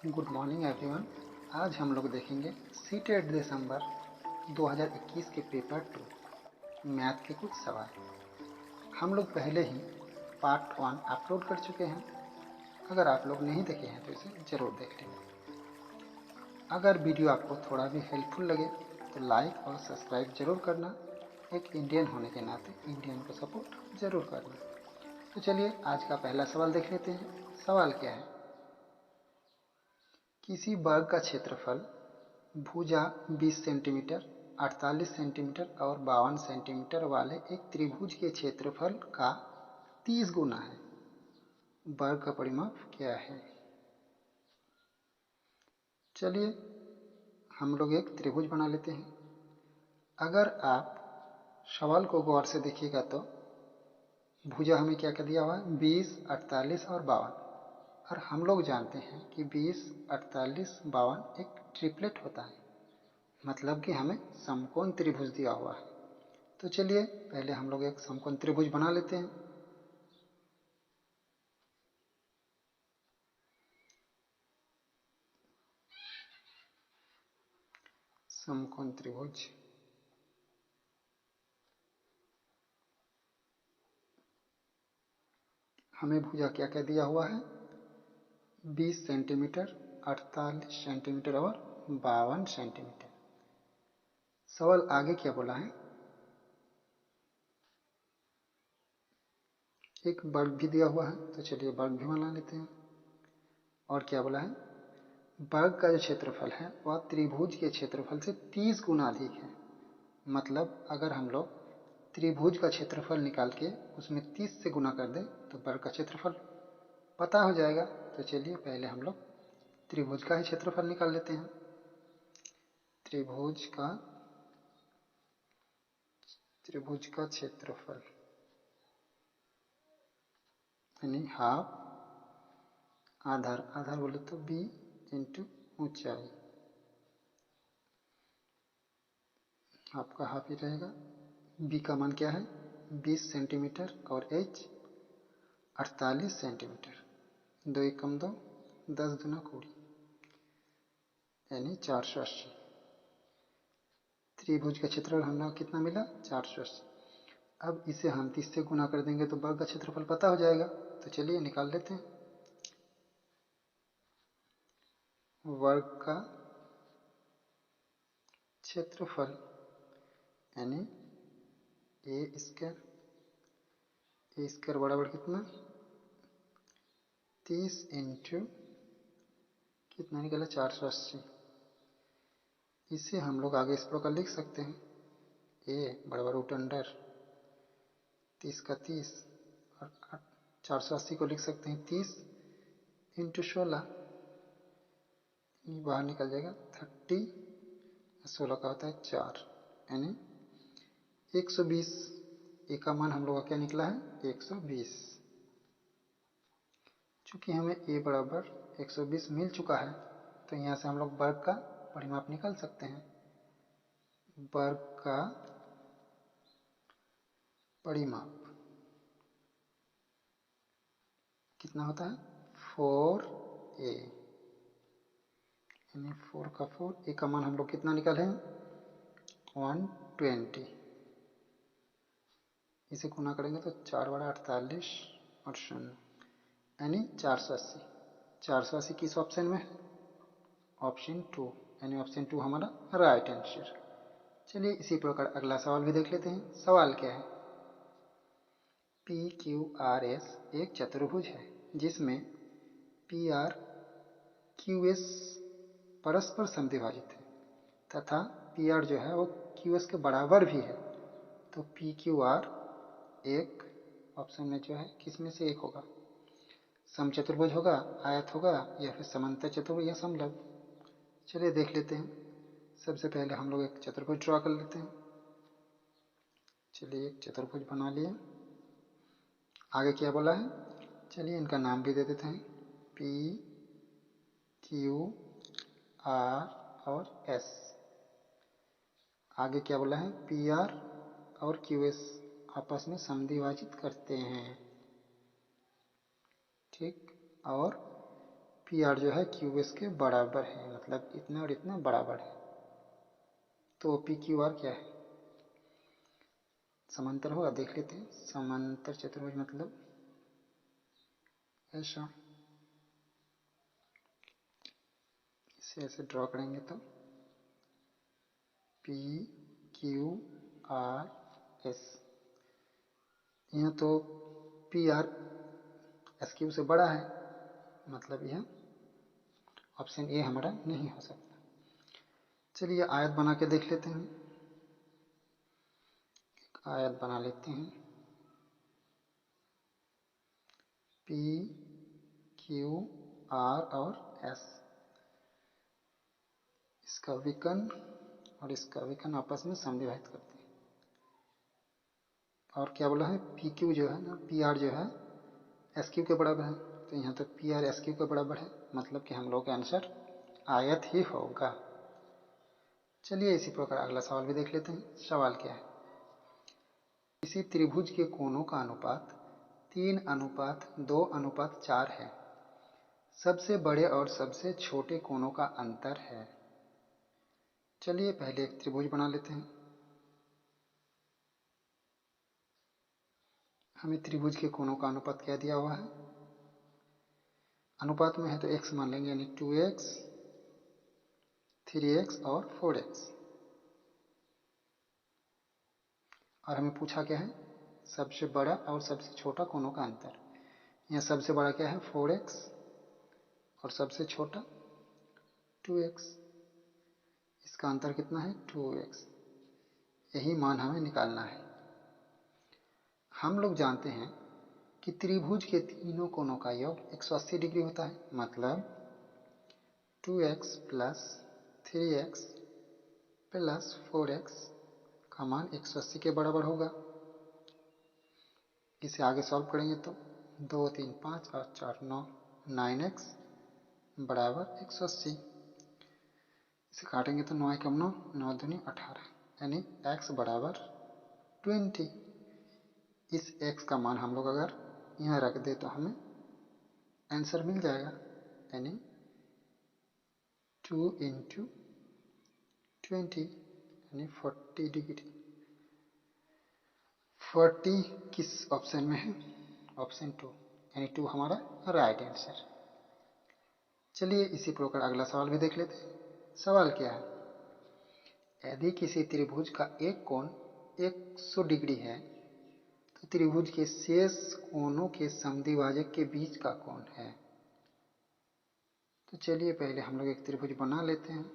Good morning everyone. आज हम लोग देखेंगे सीटेट दिसंबर 2021 के पेपर 2 मैथ के कुछ सवाल। हम लोग पहले ही पार्ट 1 अपलोड कर चुके हैं। अगर आप लोग नहीं देखे हैं तो इसे ज़रूर देख लेना। अगर वीडियो आपको थोड़ा भी हेल्पफुल लगे तो लाइक और सब्सक्राइब ज़रूर करना। एक इंडियन होने के नाते इंडियन को सपोर्ट ज़रूर करना। तो चलिए आज का पहला सवाल देख लेते हैं। सवाल क्या है? किसी वर्ग का क्षेत्रफल भुजा 20 सेंटीमीटर, 48 सेंटीमीटर और 52 सेंटीमीटर वाले एक त्रिभुज के क्षेत्रफल का 30 गुना है। वर्ग का परिमाप क्या है? चलिए हम लोग एक त्रिभुज बना लेते हैं। अगर आप सवाल को गौर से देखिएगा तो भुजा हमें क्या क्या दिया हुआ है? 20, 48 और 52। और हम लोग जानते हैं कि 20, 48, 52 एक ट्रिपलेट होता है, मतलब कि हमें समकोण त्रिभुज दिया हुआ है। तो चलिए पहले हम लोग एक समकोण त्रिभुज बना लेते हैं। समकोण त्रिभुज हमें भुजा क्या क्या दिया हुआ है? 20 सेंटीमीटर, 48 सेंटीमीटर और 52 सेंटीमीटर। सवाल आगे क्या बोला है? एक वर्ग भी दिया हुआ है, तो चलिए वर्ग भी बना लेते हैं। और क्या बोला है? वर्ग का जो क्षेत्रफल है वह त्रिभुज के क्षेत्रफल से 30 गुना अधिक है। मतलब अगर हम लोग त्रिभुज का क्षेत्रफल निकाल के उसमें 30 से गुना कर दें तो वर्ग का क्षेत्रफल पता हो जाएगा। तो चलिए पहले हम लोग त्रिभुज का ही क्षेत्रफल निकाल लेते हैं। त्रिभुज का क्षेत्रफल यानी हाफ, आधार आधार बोले तो b इंटू ऊंचाई, हाफ का हाफ ही रहेगा। b का मान क्या है? 20 सेंटीमीटर और h 48 सेंटीमीटर। 2 एकम 2, 10 दूना 20 यानी 480। त्रिभुज का क्षेत्रफल हम लोग कितना मिला? 480। अब इसे हम 30 से गुना कर देंगे तो वर्ग का क्षेत्रफल पता हो जाएगा। तो चलिए निकाल लेते हैं। वर्ग का क्षेत्रफल यानी ए स्क्वायर बराबर कितना? 30 इंटू कितना निकला? 480। इसे हम लोग आगे इस प्रकार लिख सकते हैं, ए बराबर रूट अंडर 30 का 30 और 480 को लिख सकते हैं 30 इंटू 16, बाहर निकल जाएगा 30, 16 का होता है 4 यानी 120। ए का मान हम लोग का क्या निकला है? 120। चूंकि हमें ए बराबर 120 मिल चुका है तो यहाँ से हम लोग वर्ग का परिमाप निकाल सकते हैं। वर्ग का परिमाप कितना होता है? 4a यानी 4 का 4। ए का मान हम लोग कितना निकाले हैं? 120। इसे गुना करेंगे तो 4 बड़ा 48 और 0 यानी 480। 480 किस ऑप्शन में है? ऑप्शन 2 यानी ऑप्शन 2 हमारा राइट आंसर। चलिए इसी प्रकार अगला सवाल भी देख लेते हैं। सवाल क्या है? पी क्यू आर एस एक चतुर्भुज है जिसमें पी आर क्यू एस परस्पर समद्विभाजित है तथा पी आर जो है वो क्यू एस के बराबर भी है। तो पी क्यू आर एक ऑप्शन में जो है किस में से एक होगा? समचतुर्भुज होगा, आयत होगा या फिर समांतर चतुर्भुज या समलंब। चलिए देख लेते हैं। सबसे पहले हम लोग एक चतुर्भुज ड्रॉ कर लेते हैं। चलिए एक चतुर्भुज बना लिए। आगे क्या बोला है? चलिए इनका नाम भी दे देते हैं, पी क्यू आर और एस। आगे क्या बोला है? पी आर और क्यू एस आपस में समद्विभाजित करते हैं, ठीक। और पी आर जो है क्यू एस के बराबर है, मतलब इतना और इतना बराबर है। तो पी क्यू आर क्या है? समांतर होगा, देख लेते हैं। समांतर चतुर्भुज मतलब ऐसा, इसे ऐसे ड्रॉ करेंगे तो पी क्यू आर एस। यहाँ तो पी आर एस क्यू से बड़ा है, मतलब यह ऑप्शन ए हमारा नहीं हो सकता। चलिए आयत बना के देख लेते हैं। एक आयत बना लेते हैं। पी क्यू आर और एस, इसका विकर्ण और इसका विकर्ण आपस में समविभाजित करते हैं। और क्या बोला है? पी क्यू जो है ना, पी आर जो है एस क्यू के बराबर है, तो यहाँ तो पी आर एस क्यू के बराबर है, मतलब कि हम लोग का आंसर आयत ही होगा। चलिए इसी प्रकार अगला सवाल भी देख लेते हैं। सवाल क्या है? किसी त्रिभुज के कोणों का अनुपात 3:2:4 है। सबसे बड़े और सबसे छोटे कोणों का अंतर है। चलिए पहले एक त्रिभुज बना लेते हैं। हमें त्रिभुज के कोणों का अनुपात क्या दिया हुआ है? अनुपात में है तो x मान लेंगे, यानी 2x, 3x और 4x। और हमें पूछा क्या है? सबसे बड़ा और सबसे छोटा कोणों का अंतर। यहाँ सबसे बड़ा क्या है? 4x और सबसे छोटा 2x। इसका अंतर कितना है? 2x। यही मान हमें निकालना है। हम लोग जानते हैं कि त्रिभुज के तीनों कोणों का योग 180 डिग्री होता है, मतलब 2x plus 3x plus 4x का मान 180 के बराबर होगा। इसे आगे सॉल्व करेंगे तो 2 3 5 और 4 9, 9x बराबर 180। इसे काटेंगे तो 9 कम 9, 9 दूनी 18, यानी x बराबर 20। इस x का मान हम लोग अगर यहाँ रख दे तो हमें आंसर मिल जाएगा, यानी 2 × 20 यानी 40 डिग्री। 40 किस ऑप्शन में है? ऑप्शन 2, यानी 2 हमारा राइट आंसर। चलिए इसी प्रकार अगला सवाल भी देख लेते हैं। सवाल क्या है? यदि किसी त्रिभुज का एक कोण 100 डिग्री है तो त्रिभुज के शेष कोणों के समद्विभाजक के बीच का कोण है। तो चलिए पहले हम लोग एक त्रिभुज बना लेते हैं।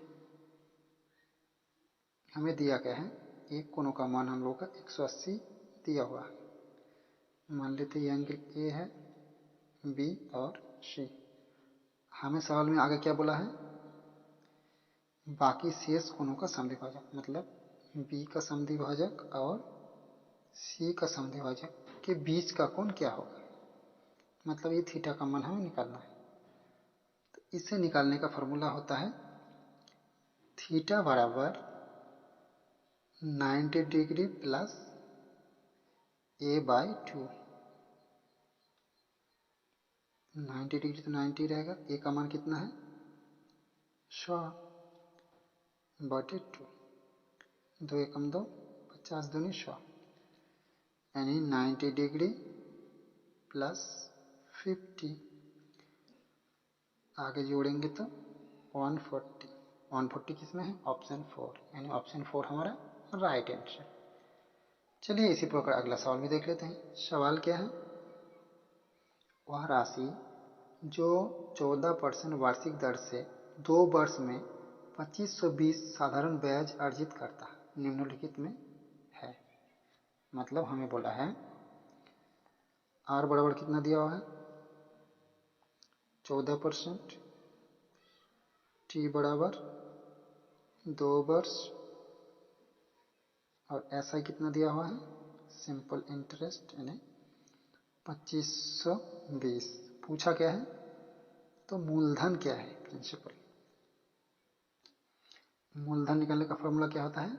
हमें दिया क्या है? एक कोणों का मान हम लोग का 180 दिया हुआ है। मान लेते हैं एंगल ए है, बी और सी। हमें सवाल में आगे क्या बोला है? बाकी शेष कोणों का समद्विभाजक, मतलब बी का समद्विभाजक और सी का समद्विभाजक के बीच का कोण क्या होगा, मतलब ये थीटा का मान हमें निकालना है। तो इसे निकालने का फॉर्मूला होता है थीटा बराबर 90 डिग्री प्लस a/2। 90 डिग्री तो 90 रहेगा, ए का मान कितना है? 100/2। 2 एकम 2, 50 दूनी 100, यानी 90 डिग्री प्लस 50। आगे जोड़ेंगे तो 140। 140 किस में है? ऑप्शन 4, यानी ऑप्शन 4 हमारा राइट आंसर। चलिए इसी प्रकार अगला सवाल भी देख लेते हैं। सवाल क्या है? वह राशि जो 14% वार्षिक दर से 2 वर्ष में 2520 साधारण ब्याज अर्जित करता है निम्नलिखित में है। मतलब हमें बोला है आर बराबर कितना दिया हुआ है? 14%, टी बराबर 2 वर्ष, और ऐसा कितना दिया हुआ है? सिंपल इंटरेस्ट यानी 2520। पूछा क्या है? तो मूलधन क्या है? प्रिंसिपल। मूलधन निकालने का फॉर्मूला क्या होता है?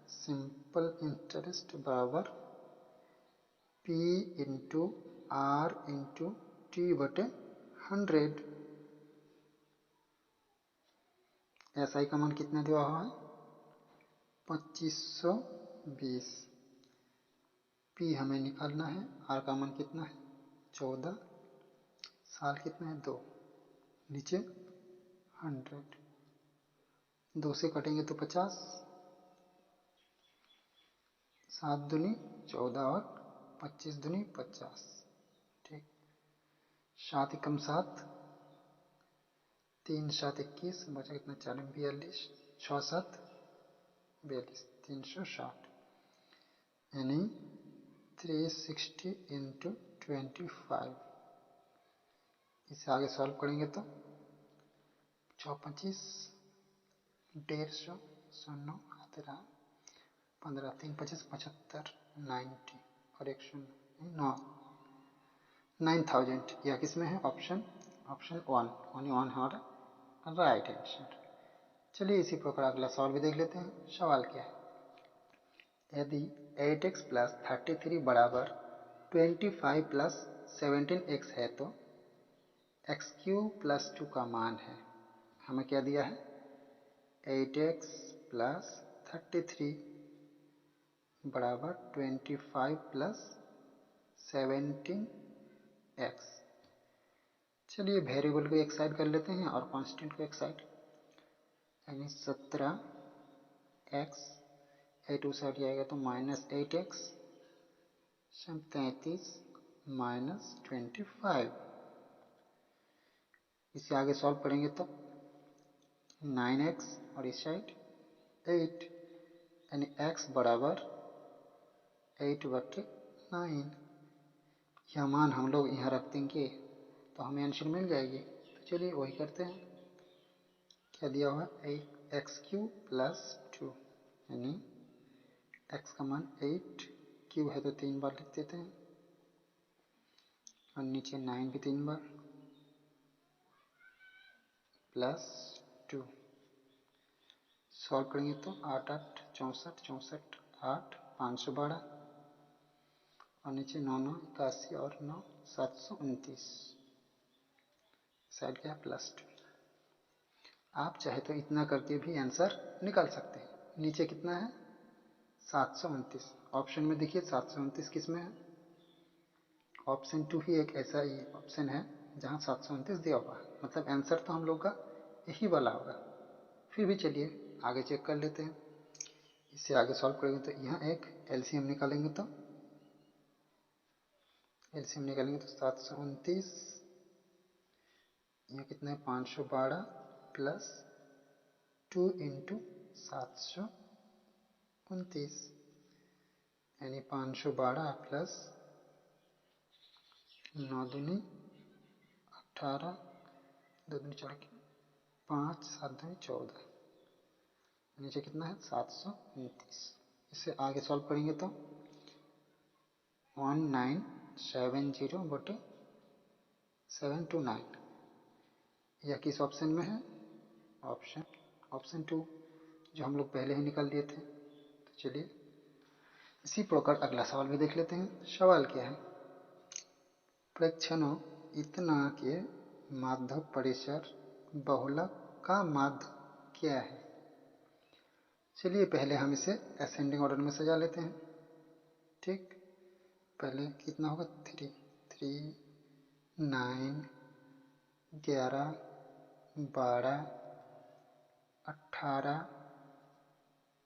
सिंपल इंटरेस्ट बराबर P × R × T/100। S I का मान कितना दिया हुआ है 2520। पी हमें निकालना है, आर का मान कितना है 14, साल कितना है 2, नीचे 100, 2 से कटेंगे तो 50, 7 दूनी 14 और 25 दूनी 50। ठीक, 7 एकम 7, 3 7 21, बचा कितना 40 42, 6 7 42, 360, यानी 360 इंटू 25। इसे आगे सॉल्व करेंगे तो 6 25, 150, 100 आते रहा, 15 3 25 75, 90 और 1 शून्य 9, 9000। यह किस में है ऑप्शन 1, ओनली 1 हमारा राइट आंसर। चलिए इसी प्रकार अगला सवाल भी देख लेते हैं। सवाल क्या है, यदि 8x प्लस 33 बराबर 25 प्लस 17x है तो एक्स क्यूब प्लस 2 का मान है। हमें क्या दिया है 8x प्लस 33 बराबर 25 प्लस 17x। चलिए वेरिएबल को एक साइड कर लेते हैं और कांस्टेंट को एक साइड, यानी 17x, 8 उस साइड जाएगा तो -8x, 33 माइनस 25। इसे आगे सॉल्व करेंगे तो 9x और इस साइड 8, यानी x बराबर 8/9। यह मान हम लोग यहाँ रख देंगे तो हमें आंसर मिल जाएगी। तो चलिए वही करते हैं। क्या दिया हुआ एक्स क्यूब प्लस 2, यानी x का मान 8, क्यूब है तो 3 बार लिख देते हैं और नीचे 9 भी 3 बार प्लस 2। सॉल्व करेंगे तो 8 8 64, 64 8 512 और नीचे 9 9 81 और 9 729, साइड क्या है +2। आप चाहे तो इतना करके भी आंसर निकाल सकते हैं। नीचे कितना है 729, ऑप्शन में देखिए 729 किस में है, ऑप्शन 2 ही एक ऐसा ही ऑप्शन है जहाँ 729 दिया हुआ है, मतलब आंसर तो हम लोग का यही वाला होगा। फिर भी चलिए आगे चेक कर लेते हैं। इससे आगे सॉल्व करेंगे तो यहाँ एक एलसीएम निकालेंगे तो 729, यहाँ कितना है 512 प्लस 2 इंटू 729, यानी 512 प्लस 9 दूनी 18, 2 दूनी 4, 5 7 दूनी 14, नीचे कितना है 729। इसे आगे सॉल्व करेंगे तो 1970 बटे 729, यह किस ऑप्शन में है ऑप्शन 2, जो हम लोग पहले ही निकाल दिए थे। तो चलिए इसी प्रकार अगला सवाल भी देख लेते हैं। सवाल क्या है, प्रेक्षणों इतना के माध्य परिसर बहुलक का माध्य क्या है। चलिए पहले हम इसे असेंडिंग ऑर्डर में सजा लेते हैं। ठीक, पहले कितना होगा 3 3 9 11 12 18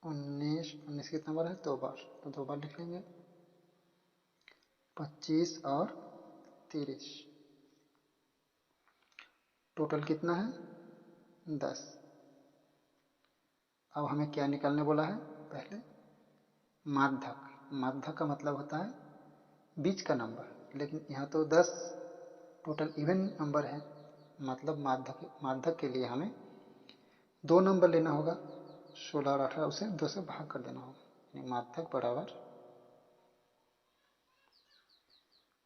19, 19 कितना बार है 2 बार, तो 2 बार लिख लेंगे, 25 और 30, टोटल कितना है 10। अब हमें क्या निकालने बोला है, पहले माध्यक। माध्यक का मतलब होता है बीच का नंबर, लेकिन यहाँ तो 10 टोटल इवन नंबर है, मतलब माध्यक के लिए हमें 2 नंबर लेना होगा, 16 और 18, उसे 2 से भाग कर देना होगा, यानी माध्यक बराबर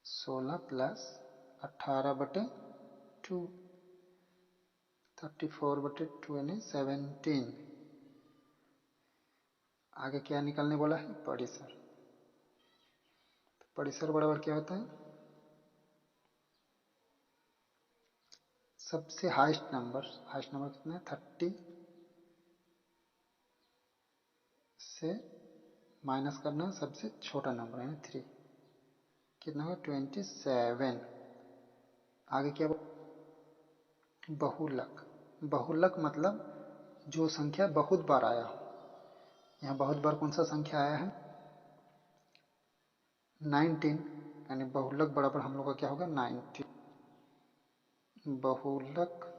16 प्लस 18/2, 34/2 यानी 17। आगे क्या निकालने बोला है परिसर। तो परिसर बराबर क्या होता है, सबसे हाईएस्ट नंबर कितना है 30, से माइनस करना सबसे छोटा नंबर है 3, कितना होगा 27। आगे क्या बहुलक। बहुलक मतलब जो संख्या बहुत बार आया हो। यहाँ बहुत बार कौन सा संख्या आया है 19, यानी बहुलक बराबर हम लोग का क्या होगा 19। बहुलक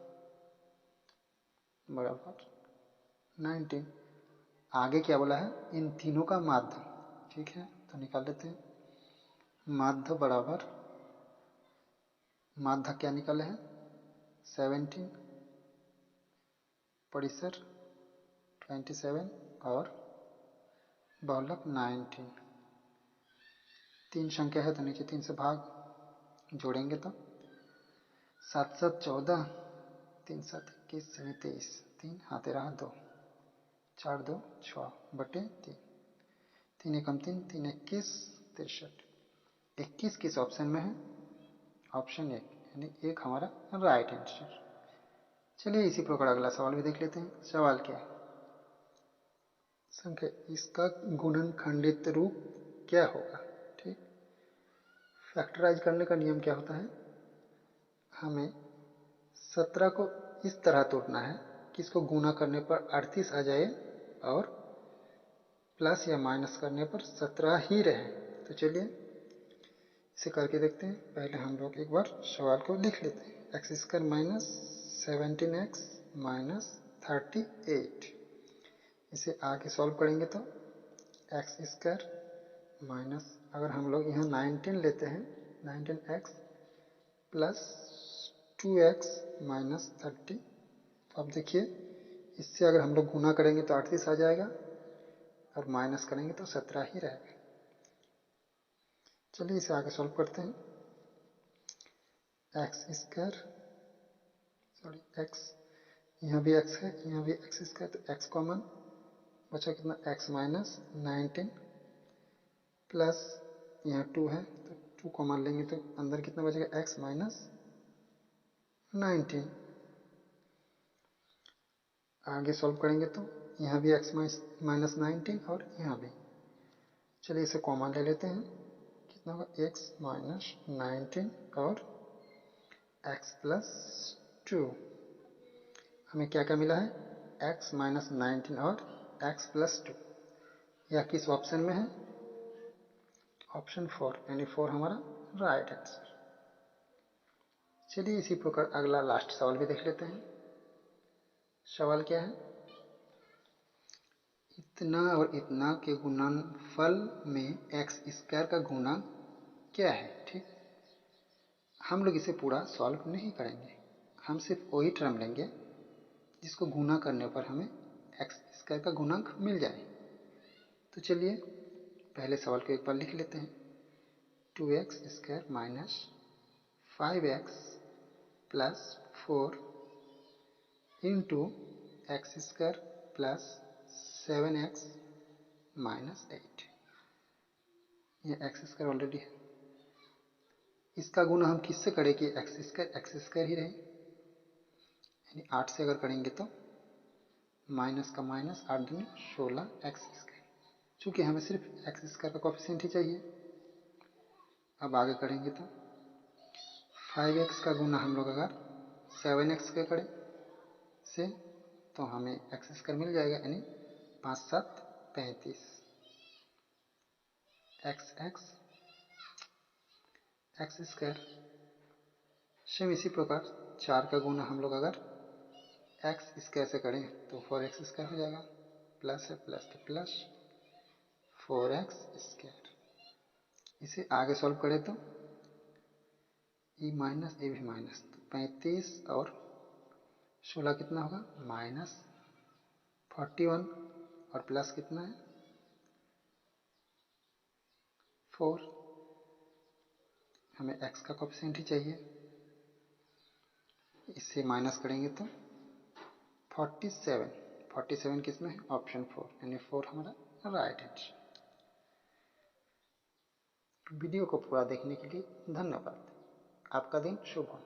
बराबर 19। आगे क्या बोला है इन तीनों का माध्य। ठीक है तो निकाल लेते हैं। माध्य बराबर, माध्य क्या निकाले हैं 17, परिसर 27 और बहुलक 19। 3 संख्या है तो नीचे 3 से भाग जोड़ेंगे तो 7 7 14, 3 7 21 23, 3 हाथे रहा 2, 4 2 6 बटे 3, 3 एकम 3, 3 21 63। 21 किस ऑप्शन में है ऑप्शन 1, यानी 1 हमारा राइट आंसर। चलिए इसी प्रकार अगला सवाल भी देख लेते हैं। सवाल क्या है संख्या इसका गुणनखंडित रूप क्या होगा। ठीक, फैक्टराइज करने का नियम क्या होता है, हमें 17 को इस तरह तोड़ना है कि इसको गुना करने पर 38 आ जाए और प्लस या माइनस करने पर 17 ही रहे। तो चलिए इसे करके देखते हैं। पहले हम लोग एक बार सवाल को लिख लेते हैं। X square minus 17x minus 38। इसे आगे सॉल्व करेंगे तो एक्स स्क्वायर माइनस, अगर हम लोग यहाँ 19 लेते हैं 19x प्लस 2x माइनस 30। तो अब देखिए इससे अगर हम लोग गुना करेंगे तो 38 आ जाएगा और माइनस करेंगे तो 17 ही रहेगा। चलिए इसे आगे सॉल्व करते हैं। एक्स स्क्वायर सॉरी एक्स, यहाँ भी एक्स है यहाँ भी एक्स स्क्वायर, तो एक्स कॉमन बचा कितना एक्स माइनस 19 प्लस यहाँ 2 है तो 2 कॉमन लेंगे तो अंदर कितना बचेगा एक्स माइनस 19। आगे सॉल्व करेंगे तो यहाँ भी एक्स माइनस 19 और यहाँ भी। चलिए इसे कॉमन ले लेते हैं, कितना होगा एक्स माइनस 19 और एक्स प्लस 2। हमें क्या क्या मिला है एक्स माइनस 19 और एक्स प्लस 2। यह किस ऑप्शन में है ऑप्शन 4, यानी 4 हमारा राइट आंसर। चलिए इसी प्रकार अगला लास्ट सवाल भी देख लेते हैं। सवाल क्या है इतना और इतना के गुणनफल में एक्स स्क्वायर का गुणन क्या है। ठीक, हम लोग इसे पूरा सॉल्व नहीं करेंगे, हम सिर्फ वही टर्म लेंगे जिसको गुना करने पर हमें एक्स स्क्वायर का गुणांक मिल जाए। तो चलिए पहले सवाल को एक बार लिख लेते हैं। 2x square minus 5x plus 4 into x square plus 7x minus 8। ये एक्स स्क्वायर ऑलरेडी है, इसका गुना हम किससे करें कि एक्स स्क्वायर ही रहे, यानी 8 से अगर करेंगे तो माइनस का माइनस 8 दूनी 16 एक्स स्क्वायर। चूँकि हमें सिर्फ एक्स स्क्वायर का कोफिशिएंट ही चाहिए। अब आगे करेंगे तो 5x का गुना हम लोग अगर 7x के करें से तो हमें एक्स स्क्वायर मिल जाएगा, यानी 5 7 35 x x x square. Same इसी प्रकार 4 का गुना हम लोग अगर एक्स स्क्वायर से करें तो 4x स्क्वायर हो जाएगा, प्लस है प्लस तो प्लस 4x स्क्वायर। इसे आगे सॉल्व करें तो ये माइनस ये भी माइनस, तो 35 और 16 कितना होगा माइनस 41 और प्लस कितना है 4। हमें x का कोफिशिएंट ही चाहिए, इससे माइनस करेंगे तो 47 किस में है ऑप्शन 4, यानी 4 हमारा राइट आंसर। वीडियो को पूरा देखने के लिए धन्यवाद। आपका दिन शुभ हो।